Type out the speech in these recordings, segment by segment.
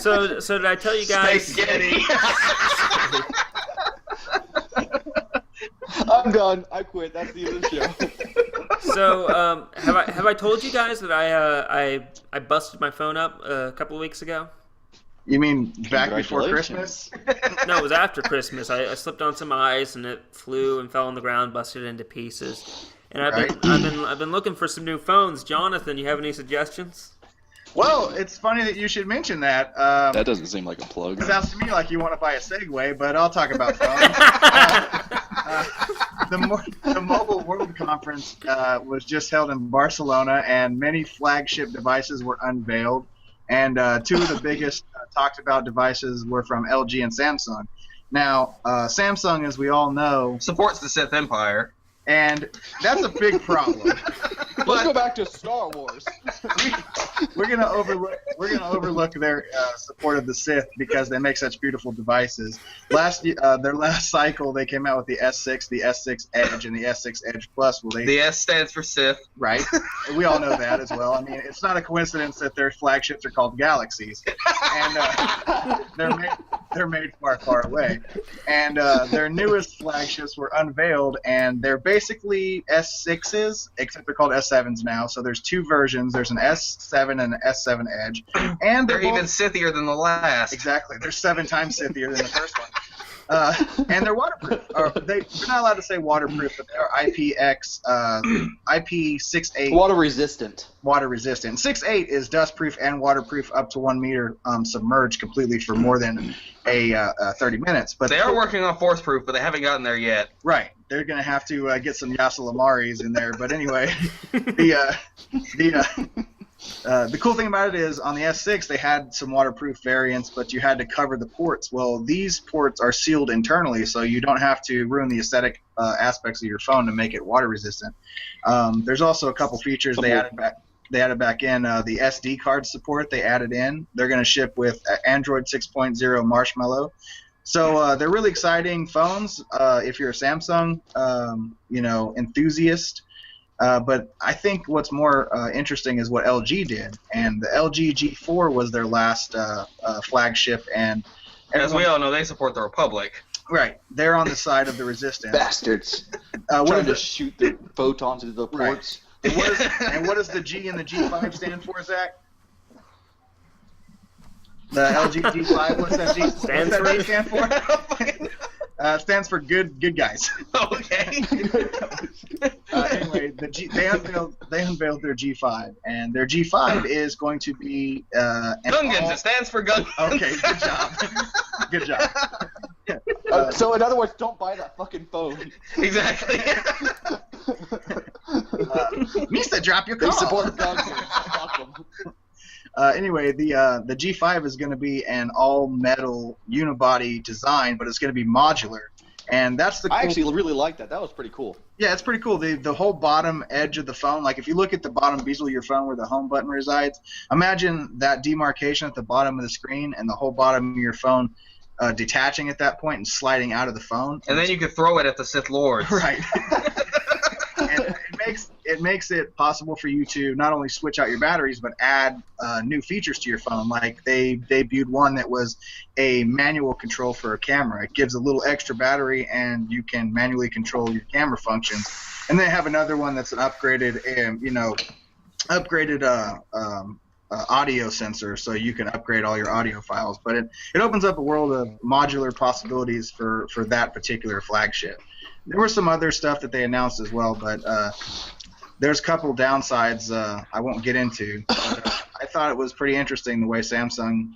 So did I tell you guys? Space Yeti. I'm done. I quit. That's the end of the show. So have I told you guys that I busted my phone up a couple of weeks ago? You mean back before Congratulations. Christmas? No, it was after Christmas. I slipped on some ice and it flew and fell on the ground, busted into pieces. And I've been looking for some new phones. Jonathan, you have any suggestions? Well, it's funny that you should mention that. That doesn't seem like a plug. It sounds to me like you want to buy a Segway, but I'll talk about phones. The Mobile World Conference was just held in Barcelona, and many flagship devices were unveiled. And two of the biggest talked about devices were from LG and Samsung. Now, Samsung, as we all know, Supports the Sith Empire. and that's a big problem. Let's go back to Star Wars. We're gonna overlook their support of the Sith because they make such beautiful devices. Their last cycle, they came out with the S6, the S6 Edge, and the S6 Edge Plus. The S stands for Sith. Right? We all know that as well. I mean, it's not a coincidence that their flagships are called Galaxies, and they're made far, far away. And their newest flagships were unveiled, and they're basically S6s, except they're called S7s now. So there's two versions. There's an S7 and an S7 Edge, and They're even Sithier than the last. exactly. They're 7 times Sithier than the first one. And they're waterproof. They're not allowed to say waterproof, but they're IP68 Water resistant. water resistant. 6.8 is dustproof and waterproof up to 1 meter submerged completely for more than 30 minutes. But They are working on force proof, but they haven't gotten there yet. right, they're going to have to get some Yasalamaris in there. But anyway, the cool thing about it is on the S6 they had some waterproof variants, but you had to cover the ports. Well, these ports are sealed internally, so you don't have to ruin the aesthetic aspects of your phone to make it water resistant. There's also a couple features they added back. They added back in the SD card support. They added in. They're going to ship with Android 6.0 Marshmallow. So they're really exciting phones if you're a Samsung, enthusiast. But I think what's more interesting is what LG did, and the LG G4 was their last flagship, and As we all know, they support the Republic. right, they're on the side of the resistance. Bastards. What Trying is to the- shoot the photons into the Right. ports. and what does the G and the G5 stand for, Zach? The LG G5, what's that G stand for? Stands for good guys. Okay. Anyway, they unveiled their G5, and their G5 is going to be Gungans. It stands for Gungans. Okay, good job. So in other words, don't buy that fucking phone. Exactly. Misa, drop your They call. support guns. Fuck 'em. Anyway, the G5 is going to be an all-metal unibody design, but it's going to be modular, and that's the. I cool actually really like that. That was pretty cool. Yeah, it's pretty cool. The whole bottom edge of the phone, like if you look at the bottom bezel of your phone where the home button resides, imagine that demarcation at the bottom of the screen and the whole bottom of your phone detaching at that point and sliding out of the phone. And then you could throw it at the Sith Lords. Right. And it makes it possible for you to not only switch out your batteries but add new features to your phone. Like they debuted one that was a manual control for a camera. It gives a little extra battery and you can manually control your camera functions. And they have another one that's an upgraded audio sensor, so you can upgrade all your audio files. But it opens up a world of modular possibilities for that particular flagship. There was some other stuff that they announced as well, but there's a couple downsides I won't get into. But, I thought it was pretty interesting the way Samsung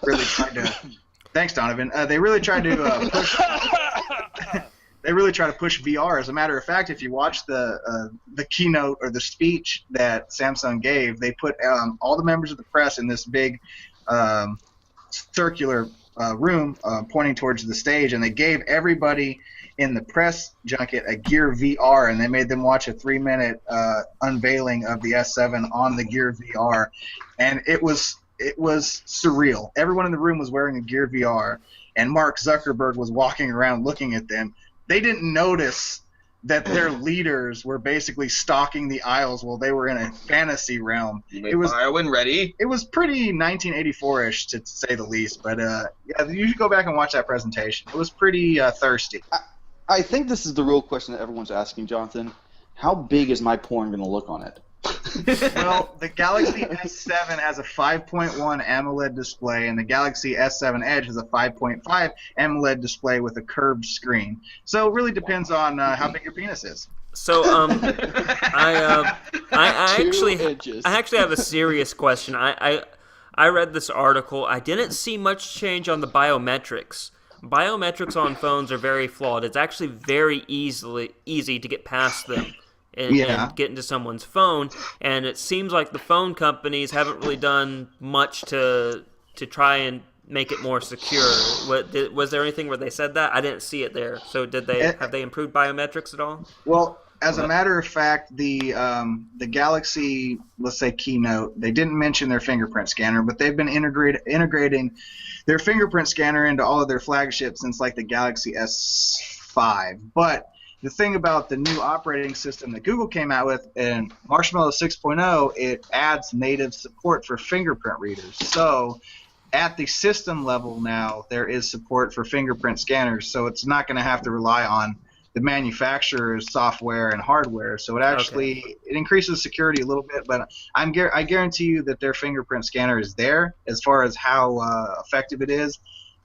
really tried to. Thanks, Donovan. They really tried to push. They really try to push VR. As a matter of fact, if you watch the keynote or the speech that Samsung gave, they put all the members of the press in this big circular room pointing towards the stage, and they gave everybody in the press junket a Gear VR, and they made them watch a 3-minute unveiling of the S7 on the Gear VR, and it was surreal. Everyone in the room was wearing a Gear VR, and Mark Zuckerberg was walking around looking at them. They didn't notice that their leaders were basically stalking the aisles while they were in a fantasy realm. It was when ready. It was pretty 1984-ish, to say the least. But yeah, you should go back and watch that presentation. It was pretty thirsty. I think this is the real question that everyone's asking, Jonathan. How big is my porn going to look on it? Well, the Galaxy S7 has a 5.1 AMOLED display, and the Galaxy S7 Edge has a 5.5 AMOLED display with a curved screen. So it really depends on how big your penis is. So I inches. actually have a serious question. I read this article. I didn't see much change on the biometrics. Biometrics on phones are very flawed. It's actually very easy to get past them. And get into someone's phone, and it seems like the phone companies haven't really done much to try and make it more secure. Was there anything where they said that? I didn't see it there. So have they improved biometrics at all? Well, as a matter of fact, the Galaxy, let's say Keynote, they didn't mention their fingerprint scanner, but they've been integrating their fingerprint scanner into all of their flagships since like the Galaxy S5. But the thing about the new operating system that Google came out with in Marshmallow 6.0, it adds native support for fingerprint readers. So at the system level now, there is support for fingerprint scanners, so it's not going to have to rely on the manufacturer's software and hardware. So it actually it increases security a little bit, but I guarantee you that their fingerprint scanner is there. As far as how effective it is,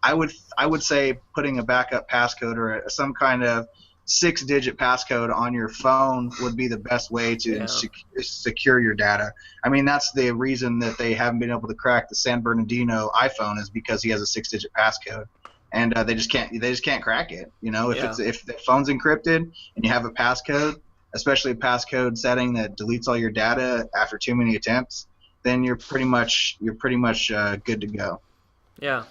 I would say putting a backup passcode or some kind of 6-digit passcode on your phone would be the best way to secure your data. I mean, that's the reason that they haven't been able to crack the San Bernardino iPhone, is because he has a 6-digit passcode, and they just can't crack it. You know, if the phone's encrypted and you have a passcode, especially a passcode setting that deletes all your data after too many attempts, then you're pretty much good to go. Yeah.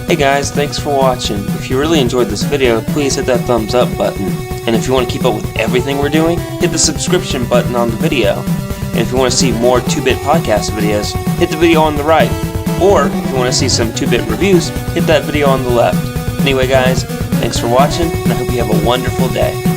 Hey guys, thanks for watching. If you really enjoyed this video, please hit that thumbs up button. And if you want to keep up with everything we're doing, hit the subscription button on the video. And if you want to see more 2-Bit podcast videos, hit the video on the right. Or if you want to see some 2-Bit reviews, hit that video on the left. Anyway guys, thanks for watching, and I hope you have a wonderful day.